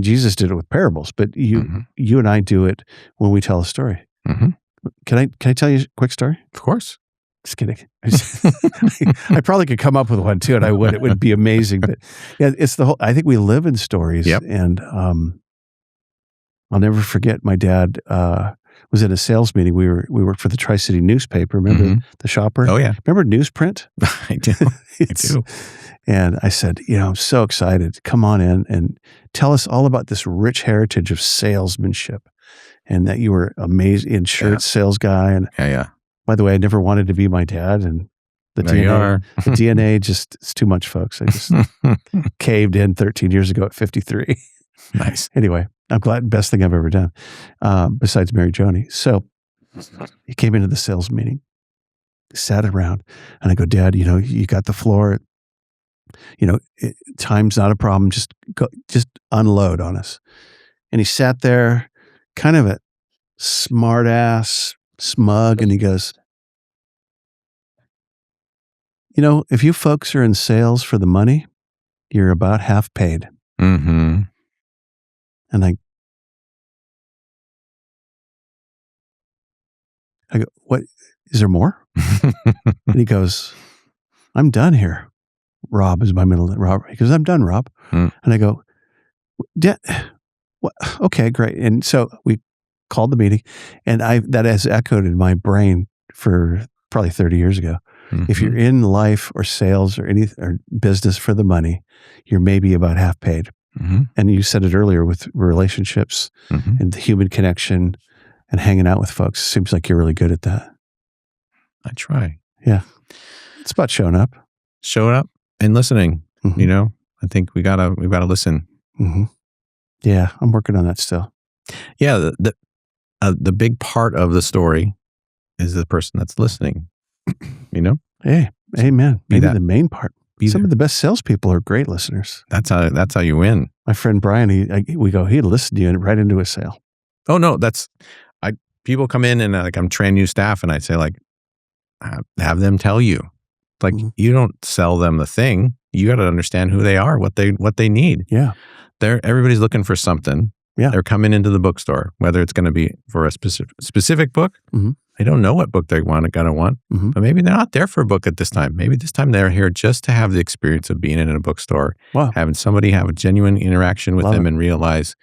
Jesus did it with parables, but you and I do it when we tell a story. Mm-hmm. Can I tell you a quick story? Of course. Just kidding. I probably could come up with one too, and I would. It would be amazing. But yeah, it's the whole, I think we live in stories. Yep. And I'll never forget my dad was in a sales meeting. We worked for the Tri-City newspaper. Remember the shopper? Oh, yeah. Remember newsprint? I do. I do. And I said, I'm so excited. Come on in and tell us all about this rich heritage of salesmanship and that you were amazing insurance sales guy. And by the way, I never wanted to be my dad. And the DNA just, it's too much, folks. I just caved in 13 years ago at 53. Nice. Anyway, I'm glad, best thing I've ever done, besides marry Joni. So he came into the sales meeting, sat around, and I go, Dad, you got the floor. Time's not a problem. Just unload on us. And he sat there, kind of a smart ass, smug, and he goes, if you folks are in sales for the money, you're about half paid. Mm-hmm. And I go, what, is there more? And he goes, I'm done here. Rob is my middle name. Rob. He goes, I'm done, Rob. And I go, yeah, okay, great. And so we called the meeting, and that has echoed in my brain for probably 30 years ago. If you're in life or sales or business for the money, you're maybe about half paid. And you said it earlier with relationships and the human connection and hanging out with folks. Seems like you're really good at that. I try. Yeah. It's about showing up. Showing up and listening. You know, I think we gotta listen. Yeah, I'm working on that still. Yeah, the big part of the story is the person that's listening. You know? Hey, amen. Maybe the main part. Some of the best salespeople are great listeners. That's how you win. My friend Brian, he'd listen to you right into a sale. Oh no, people come in and I'm training new staff, and I say have them tell you. Like you don't sell them the thing. You got to understand who they are, what they need. Yeah. Everybody's looking for something. Yeah. They're coming into the bookstore, whether it's going to be for a specific book. They don't know what book they going to want, but maybe they're not there for a book at this time. Maybe this time they're here just to have the experience of being in a bookstore, having somebody have a genuine interaction with them and realize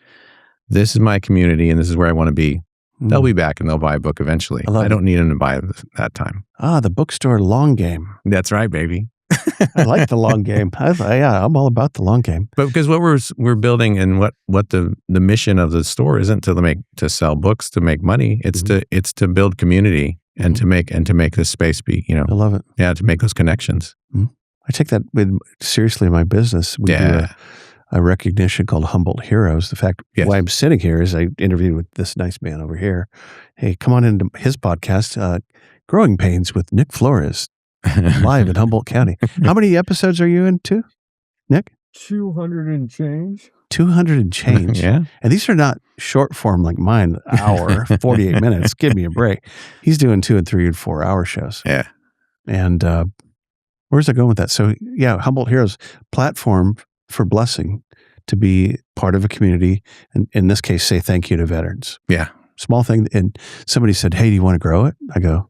this is my community and this is where I want to be. They'll be back and they'll buy a book eventually. I don't need them to buy that time. The bookstore long game. That's right, baby. I like the long game. I'm all about the long game. But because what we're building and what the mission of the store isn't to sell books to make money. It's to build community and to make this space be, you know. I love it. Yeah, to make those connections. I take that seriously in my business. We do a recognition called Humboldt Heroes. The fact why I'm sitting here is I interviewed with this nice man over here. Hey, come on into his podcast, Growing Pains with Nick Flores. Live in Humboldt County. How many episodes are you into, Nick? 200 and change. 200 and change. Yeah. And these are not short form like mine, hour, 48 minutes. Give me a break. He's doing 2 and 3 and 4 hour shows. Yeah. And where's I going with that? So yeah, Humboldt Heroes platform for blessing to be part of a community. And in this case, say thank you to veterans. Yeah. Small thing. And somebody said, hey, do you want to grow it? I go,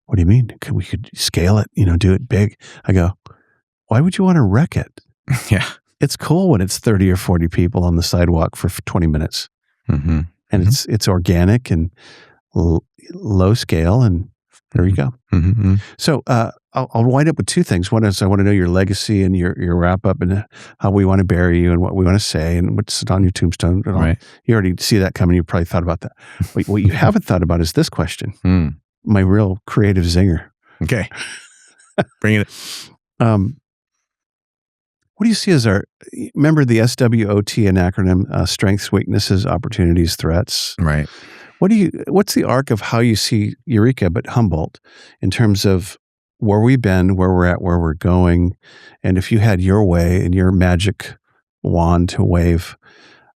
what do you mean? We could scale it, do it big. I go, why would you want to wreck it? Yeah. It's cool when it's 30 or 40 people on the sidewalk for 20 minutes. And it's organic and low scale, and there you go. So I'll wind up with 2 things. One is I want to know your legacy and your wrap up and how we want to bury you and what we want to say and what's on your tombstone. Right. You already see that coming. You probably thought about that. What you haven't thought about is this question. My real creative zinger. Okay. Bring it. What do you see as remember the SWOT, an acronym, strengths, weaknesses, opportunities, threats. Right. What's the arc of how you see Eureka, but Humboldt, in terms of where we've been, where we're at, where we're going, and if you had your way and your magic wand to wave,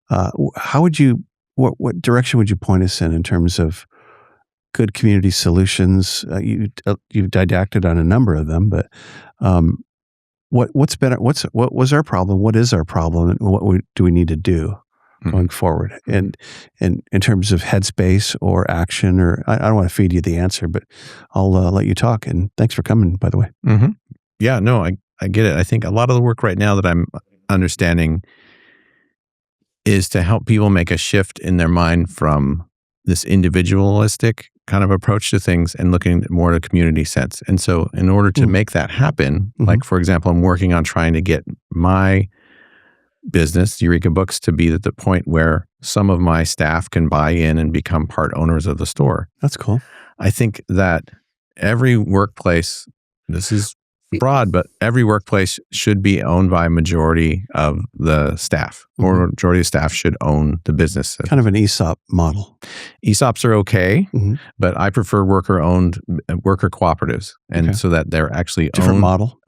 what direction would you point us in terms of good community solutions? You've didacted on a number of them, but what's better? What was our problem? What is our problem? And what do we need to do going forward? And in terms of headspace or action, or I don't want to feed you the answer, but I'll let you talk. And thanks for coming, by the way. Yeah, no, I get it. I think a lot of the work right now that I'm understanding is to help people make a shift in their mind from this individualistic kind of approach to things and looking more at a community sense. And so in order to make that happen, like, for example, I'm working on trying to get my business, Eureka Books, to be at the point where some of my staff can buy in and become part owners of the store. That's cool. I think that every workplace, this is broad, but every workplace should be owned by a majority of the staff, or a majority of staff should own the business. Kind of an ESOP model. ESOPs are okay, but I prefer worker cooperatives, and so that they're actually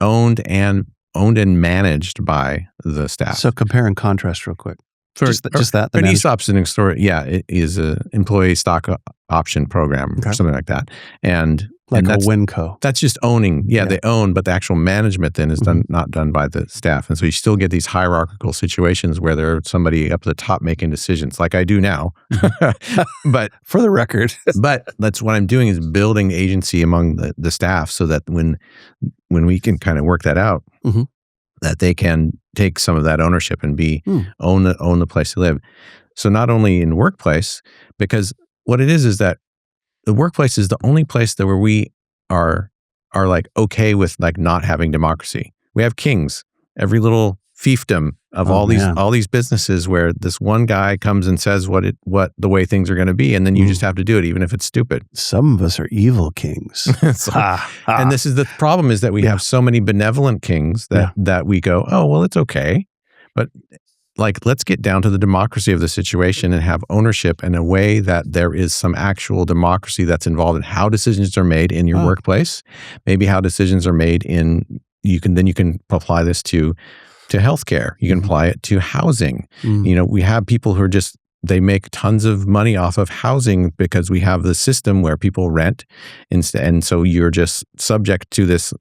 owned and managed by the staff. So compare and contrast real quick. Just that. An ESOP's an story. Yeah, it is an employee stock option program or something like that. And a Winco. That's just owning. Yeah, they own, but the actual management then is not done by the staff. And so you still get these hierarchical situations where there's somebody up at the top making decisions, like I do now. But for the record, but that's what I'm doing, is building agency among the staff, so that when we can kind of work that out, that they can take some of that ownership and own the place they live. So not only in the workplace, because what it is that the workplace is the only place that where we are like okay with like not having democracy. We have kings, every little fiefdom of all these businesses where this one guy comes and says what the way things are going to be, and then you just have to do it, even if it's stupid. Some of us are evil kings. And this is the problem, is that we have so many benevolent kings that we go, oh, well, it's okay. But like, let's get down to the democracy of the situation and have ownership in a way that there is some actual democracy that's involved in how decisions are made in your workplace, maybe how decisions are made you can apply this to healthcare. You can apply it to housing. We have people who are they make tons of money off of housing because we have the system where people rent, and so you're just subject to this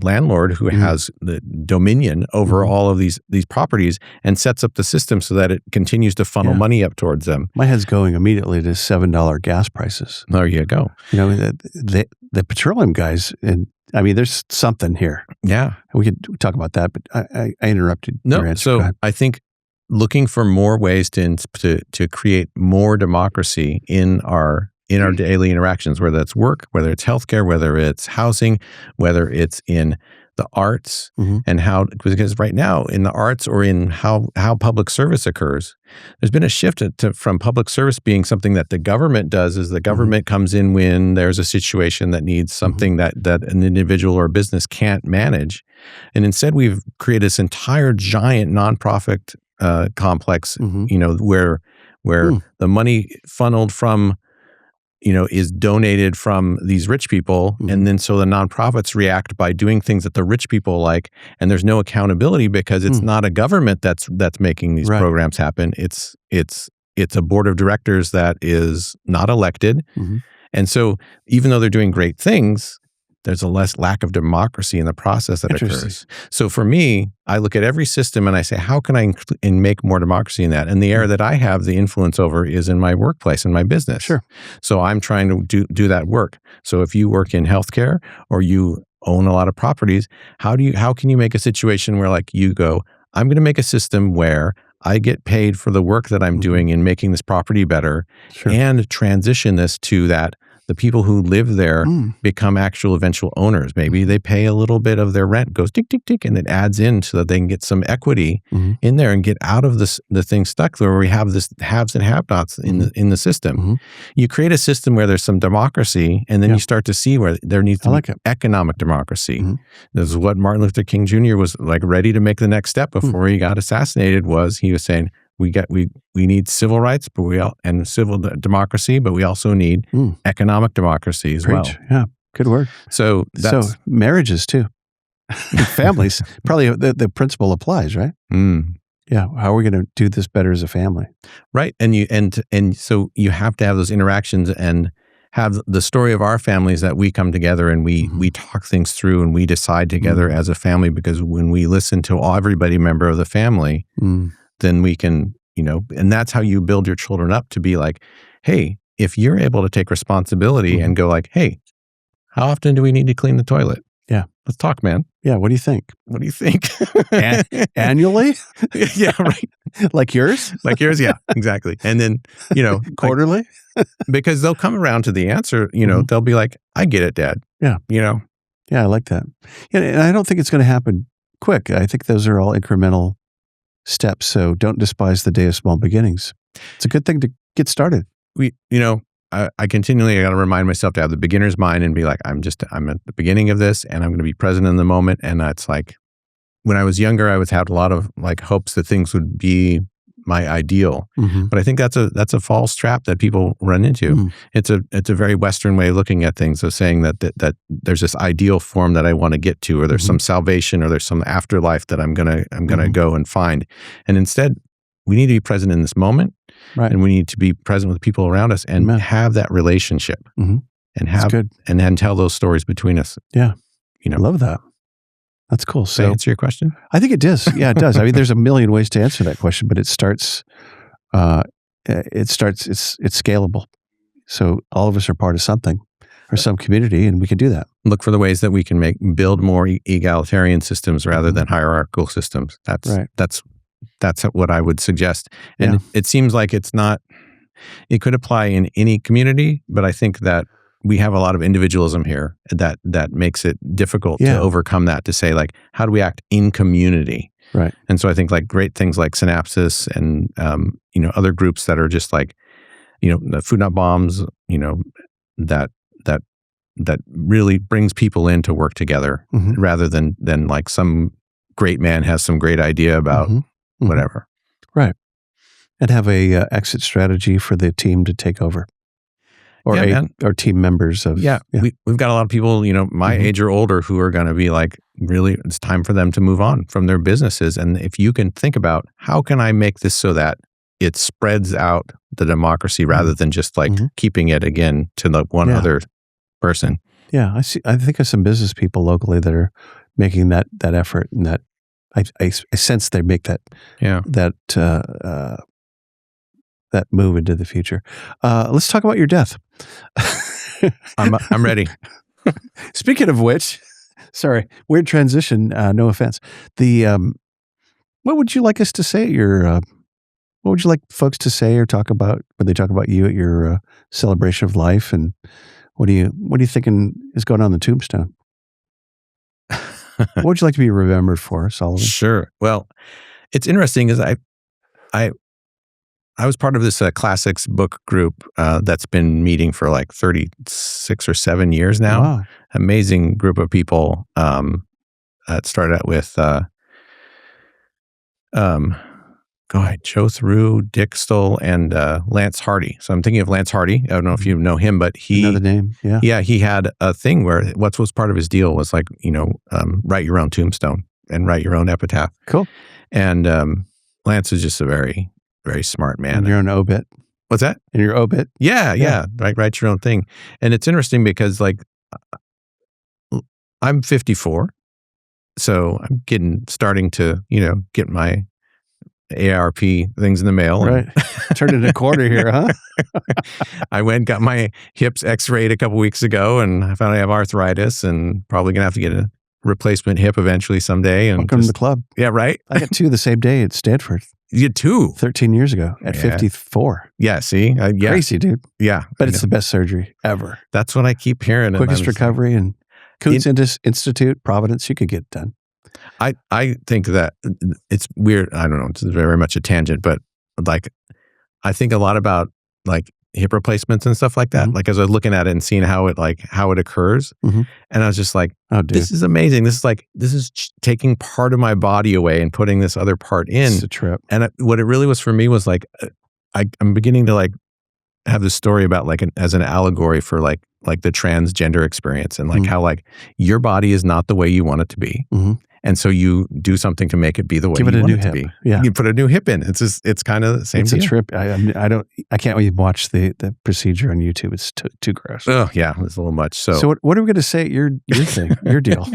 landlord who has the dominion over all of these properties and sets up the system so that it continues to funnel money up towards them. My head's going immediately to $7 gas prices. There you go. The petroleum guys, and I mean, there's something here. Yeah. We could talk about that, but I interrupted your answer. So I think looking for more ways to create more democracy in our daily interactions, whether it's work, whether it's healthcare, whether it's housing, whether it's in the arts, and because right now in the arts or in how public service occurs, there's been a shift from public service being something that the government does, is the government comes in when there's a situation that needs something that an individual or business can't manage. And instead we've created this entire giant nonprofit complex, where the money funneled from is donated from these rich people. And then so the nonprofits react by doing things that the rich people like, and there's no accountability because it's not a government that's making these programs happen. It's a board of directors that is not elected. And so even though they're doing great things, there's a lack of democracy in the process that occurs. So for me, I look at every system and I say, how can I make more democracy in that? And the area that I have the influence over is in my workplace, in my business. Sure. So I'm trying to do that work. So if you work in healthcare or you own a lot of properties, how can you make a situation where like you go, I'm going to make a system where I get paid for the work that I'm doing in making this property better, and transition this to that the people who live there become actual eventual owners. Maybe they pay a little bit of their rent, goes tick, tick, tick, and it adds in so that they can get some equity in there and get out of the thing stuck where we have this haves and have-nots in the system. You create a system where there's some democracy, and then you start to see where there needs to be economic democracy. This is what Martin Luther King Jr. was like ready to make the next step before he got assassinated. He was saying, we need civil rights, and civil democracy, but we also need economic democracy as well. Yeah, good word. So marriages too, families. Probably the principle applies, right? Yeah. How are we going to do this better as a family? Right, and so you have to have those interactions and have the story of our families that we come together and we talk things through and we decide together as a family, because when we listen to everybody member of the family. Then we can, and that's how you build your children up to be like, hey, if you're able to take responsibility and go like, hey, how often do we need to clean the toilet? Yeah. Let's talk, man. Yeah. What do you think? What do you think? Annually? Yeah, right. Like yours? Like yours, yeah, exactly. And then, quarterly? Because they'll come around to the answer, they'll be like, I get it, Dad. Yeah. Yeah, I like that. And I don't think it's going to happen quick. I think those are all incremental steps. So don't despise the day of small beginnings. It's a good thing to get started. I continually got to remind myself to have the beginner's mind and be like, I'm at the beginning of this and I'm going to be present in the moment. And that's like, when I was younger, I would have a lot of like hopes that things would be my ideal. But I think that's a false trap that people run into. It's a very Western way of looking at things, of saying that there's this ideal form that I want to get to, or there's some salvation, or there's some afterlife that I'm gonna go and find. And instead, we need to be present in this moment, and we need to be present with people around us and have that relationship, and and tell those stories between us. Yeah, I love that. That's cool. Does that answer your question? I think it does. Yeah, it does. I mean, there's a million ways to answer that question, but it starts, it's scalable. So all of us are part of something. or some community, and we can do that. Look for the ways that we can build more egalitarian systems rather than hierarchical systems. That's what I would suggest. And it seems like it could apply in any community, but I think that we have a lot of individualism here that makes it difficult to overcome that, to say, like, how do we act in community? Right. And so I think like great things like Synapsis and, other groups that are just like, the Food Not Bombs, that really brings people in to work together rather than like some great man has some great idea about whatever. Right. And have a exit strategy for the team to take over. Or team members of... We've got a lot of people, my age or older, who are going to be like, really, it's time for them to move on from their businesses. And if you can think about, how can I make this so that it spreads out the democracy rather than just like keeping it again to the one other person. Yeah, I think of some business people locally that are making that effort, and that I sense they make that move into the future. Let's talk about your death. I'm ready. Speaking of which, sorry, weird transition. No offense. What would you like us to say at your? What would you like folks to say or talk about when they talk about you at your celebration of life? And what are you thinking is going on in the tombstone? What would you like to be remembered for, Solomon? Sure. Well, it's interesting is I was part of this classics book group that's been meeting for like 36 or 7 years now. Wow. Amazing group of people. It started out with Joe Theroux, Dick Stoll, and Lance Hardy. So I'm thinking of Lance Hardy. I don't know if you know him, but I know the name. Yeah. Yeah, he had a thing where what was part of his deal was like, write your own tombstone and write your own epitaph. Cool. And Lance is just a very, very smart man. And your own obit. What's that? In your obit. Yeah. Write your own thing. And it's interesting because like I'm 54, so I'm starting to, get my AARP things in the mail. Right. Turned it a quarter here, huh? I went and got my hips x-rayed a couple weeks ago, and I found I have arthritis and probably going to have to get a replacement hip eventually someday. And welcome to the club. Yeah, right? I got 2 the same day at Stanford. You too? 13 years ago at 54. Yeah, see? Crazy, dude. Yeah. But it's the best surgery ever. That's what I keep hearing. Quickest recovery, and Koontz Institute, Providence, you could get it done. I think that it's weird. I don't know. It's very much a tangent, but like, I think a lot about like hip replacements and stuff like that. Like as I was looking at it and seeing how it occurs, and I was just like, oh, dude, this is amazing. This is taking part of my body away and putting this other part in. It's a trip. And what it really was for me was like, I'm beginning to like have this story about like as an allegory for like the transgender experience, and like how like your body is not the way you want it to be. And so you do something to make it be the way you want it to be. Yeah. You put a new hip in. It's kind of the same It's deal. a trip. I can't even watch the procedure on YouTube. It's too gross. Oh yeah, it's a little much. So what are we going to say at your thing, your deal?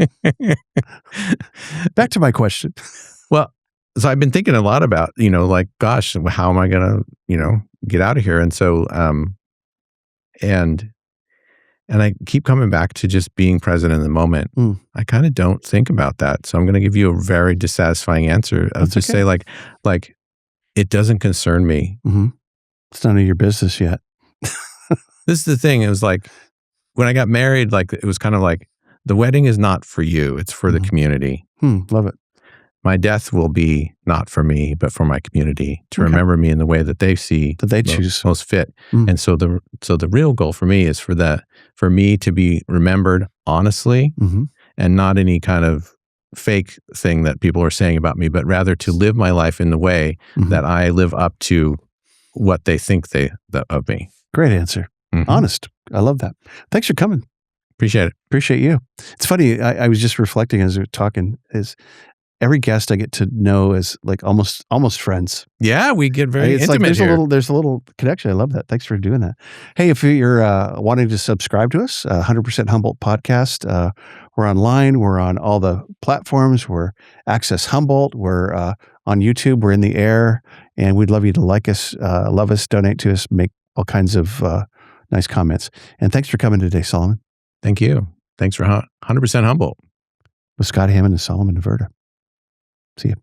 Back to my question. Well, so I've been thinking a lot about, like, gosh, how am I going to, get out of here? And so, and I keep coming back to just being present in the moment. I kind of don't think about that. So I'm going to give you a very dissatisfying answer. I'll just say like, it doesn't concern me. It's none of your business yet. This is the thing. It was like, when I got married, like, it was kind of like, the wedding is not for you. It's for the community. Love it. My death will be not for me, but for my community to remember me in the way that they see, that they choose most fit. And so the real goal for me is for me to be remembered honestly, and not any kind of fake thing that people are saying about me, but rather to live my life in the way that I live up to what they think of me. Great answer. Honest. I love that. Thanks for coming. Appreciate it. Appreciate you. It's funny. I was just reflecting as we were talking, is every guest I get to know as like almost friends. Yeah, we get very it's intimate like here. There's a little connection. I love that. Thanks for doing that. Hey, if you're wanting to subscribe to us, 100% Humboldt podcast, we're online. We're on all the platforms. We're Access Humboldt. We're on YouTube. We're in the air, and we'd love you to like us, love us, donate to us, make all kinds of Nice comments. And thanks for coming today, Solomon. Thank you. Thanks for 100% Humboldt. With Scott Hammond and Solomon Everta. See you.